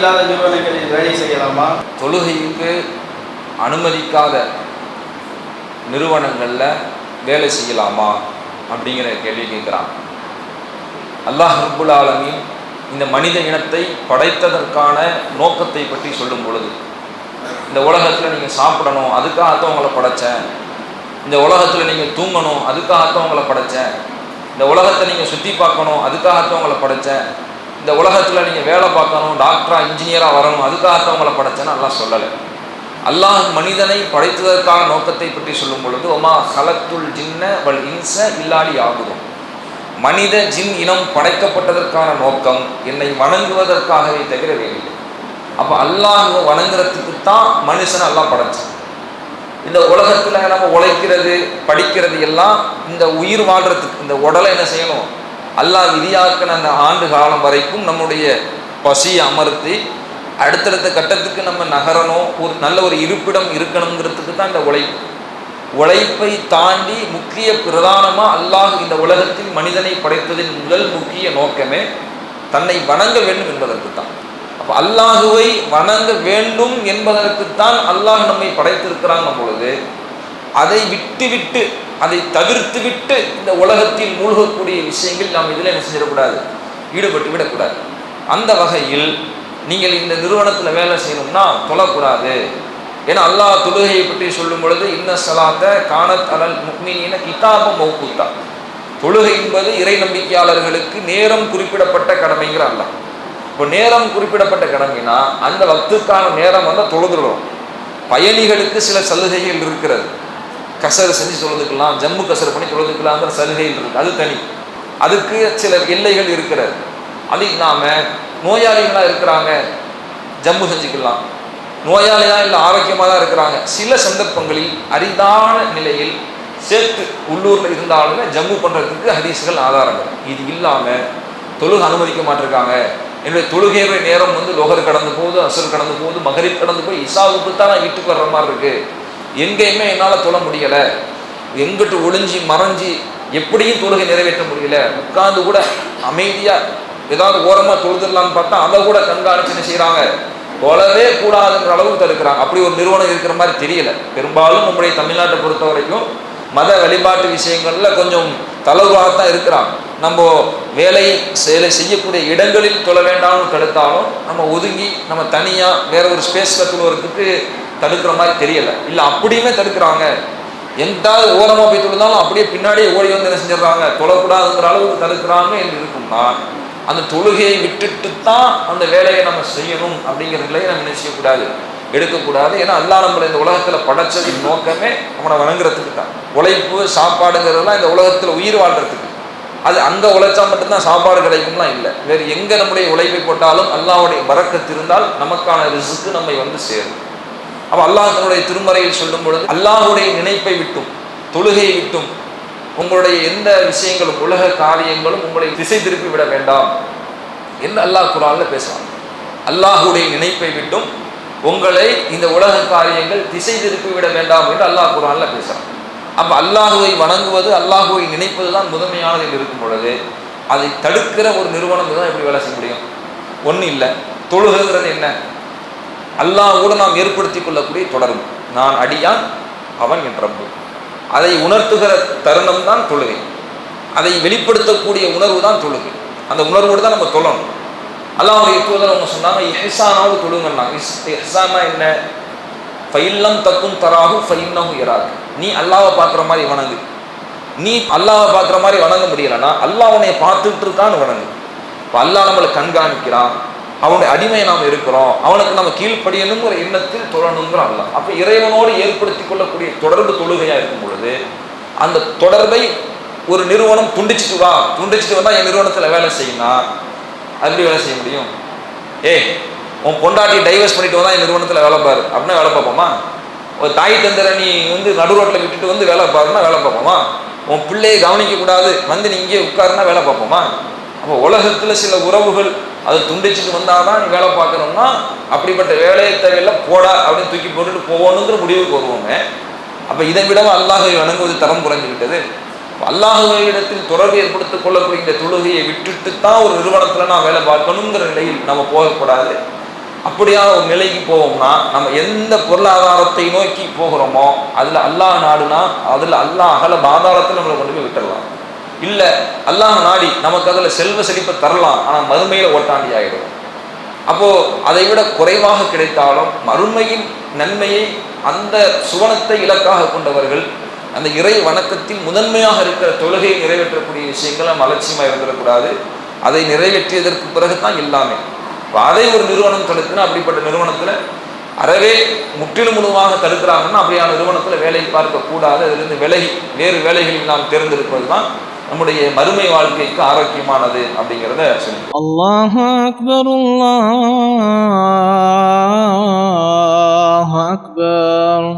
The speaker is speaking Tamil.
இல்லாத நிறுவனங்களில் வேலை செய்யலாமா? தொழுகைக்கு அனுமதிக்காத நிறுவனங்களில் வேலை செய்யலாமா அப்படிங்கிற கேள்வி கேட்குறான். அல்லாஹ் ரப்புல் ஆலமீன் இந்த மனித இனத்தை படைத்ததற்கான நோக்கத்தை பற்றி சொல்லும் பொழுது, இந்த உலகத்தில் நீங்கள் சாப்பிடணும் அதுக்காகத்தான் உங்களை படைத்தேன், இந்த உலகத்தில் நீங்கள் தூங்கணும் அதுக்காகத்தான் உங்களை படைத்தேன், இந்த உலகத்தை நீங்கள் சுற்றி பார்க்கணும் அதுக்காகத்தான் உங்களை படைத்தேன், இந்த உலகத்தில் நீங்கள் வேலை பார்க்கணும் டாக்டராக இன்ஜினியராக வரணும் அதுக்காகத்தான் உங்களை படைத்தேன்னு அல்லாஹ் சொல்லலை. அல்லாஹ் மனிதனை படைத்ததற்கான நோக்கத்தை பற்றி சொல்லும் பொழுது, ஒமா ஹலத்துல் ஜின்ன வல் இன்ச இல்லாலி ஆகுதும், மனித ஜின் இனம் படைக்கப்பட்டதற்கான நோக்கம் என்னை வணங்குவதற்காகவே தவிர வேறில்லை. அப்போ அல்லாஹ் வணங்குறதுக்கு தான் மனுஷனை அல்லாஹ் படைச்சான். இந்த உலகத்தில் நம்ம உழைக்கிறது படிக்கிறது எல்லாம் இந்த உயிர் வாழ்கிறதுக்கு, இந்த உடலை என்ன செய்யணும், அல்லாஹ் விதியாக்கின அந்த ஆண்டு காலம் வரைக்கும் நம்முடைய பசியை அமர்த்தி அடுத்தடுத்த கட்டத்துக்கு நம்ம நகரணும், ஒரு நல்ல ஒரு இருப்பிடம் இருக்கணுங்கிறதுக்கு தான் இந்த உழைப்பை தாண்டி முக்கிய பிரதானமாக அல்லாஹ் இந்த உலகத்தில் மனிதனை படைத்ததின் முதல் முக்கிய நோக்கமே தன்னை வணங்க வேண்டும் என்பதற்கு தான். அப்போ அல்லாஹுவை வணங்க வேண்டும் என்பதற்குத்தான் அல்லாஹ் நம்மை படைத்திருக்கிறாங்க பொழுது, அதை விட்டு அதை தவிர்த்து விட்டு இந்த உலகத்தில் மூழ்கக்கூடிய விஷயங்கள் நாம் இதில் என்ன செஞ்சிடக்கூடாது, ஈடுபட்டு விடக்கூடாது. அந்த வகையில் நீங்கள் இந்த நிறுவனத்தில் வேலை செய்யணும்னா தொழக்கூடாது. ஏன்னா அல்லாஹ் தொழுகையை பற்றி சொல்லும் பொழுது, இன்ன ஸலாத்த கானத் அலல் முஃமினீன கிதாபம் மௌகூத்தா, தொழுகை என்பது இறை நம்பிக்கையாளர்களுக்கு நேரம் குறிப்பிடப்பட்ட கடமைங்கிற அல்லாஹ். இப்போ நேரம் குறிப்பிடப்பட்ட கடமைனா அந்த வக்துக்கான நேரம் வந்து தொழுதுறோம். பயணிகளுக்கு சில சலுகைகள் இருக்கிறது, கசர் செஞ்சு தொழுதுக்கலாம், ஜம்மு கசர் பண்ணி தொழுதுக்கலாங்கிற சலுகைகள் இருக்குது, அது தனி. அதுக்கு சில எல்லைகள் இருக்கிறது. அது இல்லாமல் நோயாளிகளாக இருக்கிறாங்க ஜம்மு செஞ்சுக்கலாம், நோயாளியாக இல்லை ஆரோக்கியமாக தான் இருக்கிறாங்க, சில சந்தர்ப்பங்களில் அரிதான நிலையில் சேர்த்து உள்ளூரில் இருந்தாலுமே ஜம்மு பண்ணுறதுக்கு ஹதீஸ்கள் ஆதாரங்கள். இது இல்லாமல் தொழுகை அனுமதிக்க மாட்டிருக்காங்க, என்னுடைய தொழுகையுடைய நேரம் வந்து லொஹர் கடந்து போகுது, அசர் கடந்து போகுது, மகரிப் கடந்து போய் இசாவுக்கு தான் நான் வீட்டுக்கு வர்ற மாதிரி இருக்குது, எங்கேயுமே என்னால் தொழ முடியலை, எங்கிட்டு ஒளிஞ்சி மறைஞ்சி எப்படியும் தொழுகை நிறைவேற்ற முடியல, உட்கார்ந்து கூட அமைதியாக ஏதாவது ஓரமாக தொழுதுடலான்னு பார்த்தா அதை கூட கண்காணிச்சு என்ன செய்கிறாங்க, தொழவே கூடாதுன்ற அளவுக்கு தடுக்கிறாங்க. அப்படி ஒரு நிறுவனம் இருக்கிற மாதிரி தெரியல. பெரும்பாலும் நம்முடைய தமிழ்நாட்டை பொறுத்த வரைக்கும் மத வழிபாட்டு விஷயங்களில் கொஞ்சம் தளர்வாகத்தான் இருக்கிறாங்க. நம்ம வேலையை செய்யக்கூடிய இடங்களில் தொழ வேண்டாம்னு தடுத்தாலும் நம்ம ஒதுங்கி நம்ம தனியாக வேற ஒரு ஸ்பேஸில் தொழுவதுக்கு தடுக்கிற மாதிரி தெரியலை. இல்லை அப்படியுமே தடுக்கிறாங்க, எந்தாவது ஓரமாக போய் தொழுந்தாலும் அப்படியே பின்னாடியே ஓடி வந்து என்ன செஞ்சிடறாங்க, தொழக்கூடாதுங்கிற அளவுக்கு தடுக்கிறாங்க என்று இருக்கும்னா அந்த தொழுகையை விட்டுட்டு தான் அந்த வேலையை நம்ம செய்யணும் அப்படிங்கிற நிலையை நம்ம என்ன செய்யக்கூடாது, எடுக்கக்கூடாது. ஏன்னா அல்லாஹ் நம்மளை இந்த உலகத்தில் படைச்சதின் நோக்கமே நம்மளை வணங்குறதுக்கு தான். உழைப்பு சாப்பாடுங்கிறதுலாம் இந்த உலகத்தில் உயிர் வாழ்றதுக்கு, அது அங்கே உழைச்சா மட்டும்தான் சாப்பாடு கிடைக்கும்லாம் இல்லை. வேறு எங்கே நம்முடைய உழைப்பை போட்டாலும் அல்லாஹ்வுடைய பரக்கத் இருந்தால் நமக்கான ரிஸ்க்கு நம்மை வந்து சேரும். அப்போ அல்லாஹ் தன்னுடைய திருமறையில் சொல்லும் பொழுது, அல்லாஹ்வுடைய நினைப்பை விட்டும் தொழுகையை விட்டும் உங்களுடைய எந்த விஷயங்களும் உலக காரியங்களும் உங்களை திசை திருப்பி விட வேண்டாம் என்று அல்லாஹ் குர்ஆனில் பேசுவாங்க. அல்லாஹ்வுடைய நினைப்பை விட்டும் உங்களை இந்த உலக காரியங்கள் திசை திருப்பி விட வேண்டாம் என்று அல்லாஹ் குர்ஆனில் பேசுகிறான். அப்போ அல்லாஹுவை வணங்குவது, அல்லாஹுவை நினைப்பது தான் முதன்மையானது என்று இருக்கும் பொழுது அதை தடுக்கிற ஒரு நிறுவனம் தான் எப்படி வேலை செய்ய முடியும்? ஒன்றும் இல்லை. தொழுகைங்கிறது என்ன? அல்லாஹ்வோடு நாம் ஏற்படுத்தி கொள்ளக்கூடிய தொடர்பு. நான் அடியான், அவன் என் ரப்பு, அதை உணர்த்துகிற தருணம் தான் தொழுகை. அதை வெளிப்படுத்தக்கூடிய உணர்வு தான் தொழுகை. அந்த உணர்வோடு தான் நம்ம தொழணும். அல்லாஹ்வுடைய தூதர் அவங்க சொன்னாங்க, இஹ்சானாவது தொழுங்கன்னாங்க. இஹ்சானா என்ன? ஃபைல்லம் தக்கும் தராஹு ஃபைன்னஹு யராக், நீ அல்லாஹ்வை பார்க்குற மாதிரி வணங்கு. நீ அல்லாஹ்வை பார்க்குற மாதிரி வணங்க முடியலைன்னா அல்லாஹ் உன்னை பார்த்துட்டு இருக்கான்னு வணங்கு. இப்போ அல்லாஹ் நம்மளை கண்காணிக்கிறான், அவனுடைய அடிமை நாம் இருக்கிறோம், அவனுக்கு நம்ம கீழ்ப்படியணுங்கிற எண்ணத்தில் தொழணுங்கிற அல்லாஹ். அப்போ இறைவனோடு ஏற்படுத்தி கொள்ளக்கூடிய தொடர்பு தொழுகையாக இருக்கும் பொழுது அந்த தொடர்பை ஒரு நிறுவனம் துண்டிச்சுட்டு வந்தால் என் நிறுவனத்தில் வேலை செய்யணும், அப்படி வேலை செய்ய முடியும்? உன் பொண்டாட்டி டைவர்ஸ் பண்ணிட்டு வந்தால் என் நிறுவனத்தில் வேலை பாரு அப்படின்னா வேலை பார்ப்போமா? ஒரு தாய் தந்திர நீ வந்து நடு ரோட்டில் விட்டுட்டு வந்து வேலை பாருன்னா வேலை பார்ப்போமா? உன் பிள்ளையை கவனிக்கக்கூடாது வந்து நீ இங்கே உட்காருன்னா வேலை பார்ப்போமா? அப்போ உலகத்தில் சில உறவுகள் அதை துண்டிச்சுட்டு வந்தால் தான் நீ வேலை பார்க்கணும்னா அப்படிப்பட்ட வேலையை தேவையில்லை போடா அப்படின்னு தூக்கி போட்டுட்டு போகணுங்கிற முடிவுக்கு வருவோமே. அப்போ இதை விடவும் அல்லாஹை வணங்குவது தரம் குறைஞ்சிக்கிட்டது. அல்லாஹ்விடத்தில் தொடர்பு ஏற்படுத்திக் கொள்ளக்கூடிய இந்த தொழுகையை விட்டுட்டு தான் ஒரு நிறுவனத்தில் நான் வேலை பார்க்கணுங்கிற நிலையில் நம்ம போகக்கூடாது. அப்படியான ஒரு நிலைக்கு போவோம்னா நம்ம எந்த பொருளாதாரத்தை நோக்கி போகிறோமோ அதில் அல்லாஹ் நாடுனா அதில் அல்லாஹ் அகல பாதாளத்தில் நம்மளை கொண்டு போய் விட்டுடலாம். இல்லை அல்லாஹ் நாடி நமக்கு அதில் செல்வ செழிப்பை தரலாம், ஆனால் மறுமையில் ஓட்டாண்டி ஆகிடும். அப்போது அதை விட குறைவாக கிடைத்தாலும் மறுமையின் நன்மையை, அந்த சுவனத்தை இலக்காக கொண்டவர்கள் அந்த இறை வணக்கத்தில் முதன்மையாக இருக்கிற தொழுகையை நிறைவேற்றக்கூடிய விஷயங்களை நம்ம அலட்சியமாக இருந்துடக்கூடாது. அதை நிறைவேற்றியதற்கு பிறகுதான் எல்லாமே. அதை ஒரு நிறுவனம் தடுக்குன்னா அப்படிப்பட்ட நிறுவனத்தில் அறவே முற்றிலும் முழுமாக தடுக்கிறாங்கன்னா அப்படியான நிறுவனத்தில் வேலை பார்க்கக்கூடாது. அதிலிருந்து விலகி வேறு வேலைகளில் நாம் தேர்ந்தெடுப்பது தான் நம்முடைய மறுமை வாழ்க்கைக்கு ஆரோக்கியமானது அப்படிங்கிறத சொல்லி. அல்லாஹு அக்பர், அல்லாஹு அக்பர்.